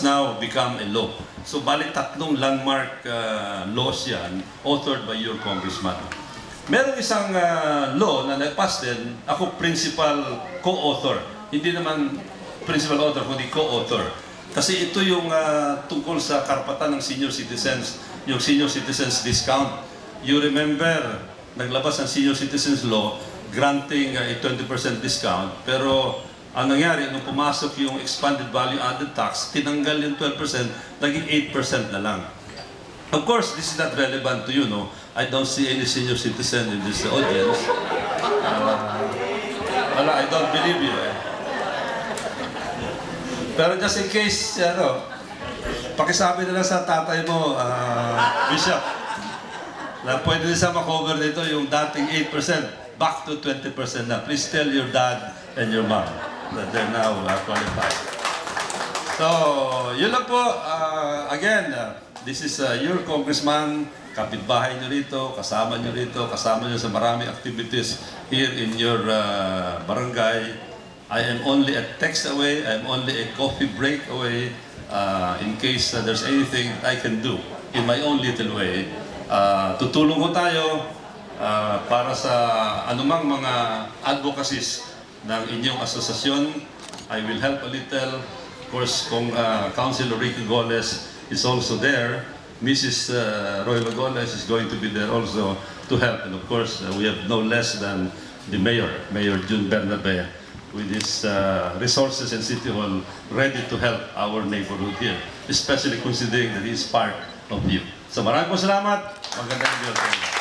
now become a law. So bali tatlong landmark laws yan, authored by your congressman. Merong isang law na nag-pass din, ako principal co-author. Hindi naman principal author, kundi co-author. Kasi ito yung tungkol sa karapatan ng senior citizens, yung senior citizens discount. You remember, naglabas ang senior citizens law granting a 20% discount, pero ang nangyari, nung pumasok yung expanded value added tax, tinanggal yung 12%, naging 8% na lang. Of course, this is not relevant to you, no? I don't see any senior citizen in this audience. I don't believe you, eh. Pero just in case, pakisabi na lang sa tatay mo, Bishop, na pwede din sa makover dito yung dating 8%, back to 20% na. Please tell your dad and your mom that they're now qualified. So, yun lang po. Again, this is your congressman, kapitbahay nyo rito, kasama nyo sa maraming activities here in your barangay. I am only a text away, I am only a coffee break away in case there's anything I can do in my own little way. Tutulong ko tayo para sa anumang mga advocacies ng inyong asosasyon. I will help a little. Of course, kung Councilor Ricky Goles is also there, Mrs. Roy Goles is going to be there also to help. And of course, we have no less than the Mayor, Mayor June Bernabe, with his resources in City Hall, ready to help our neighborhood here, especially considering that he is part of you. So maraming po salamat. Magandang gabi.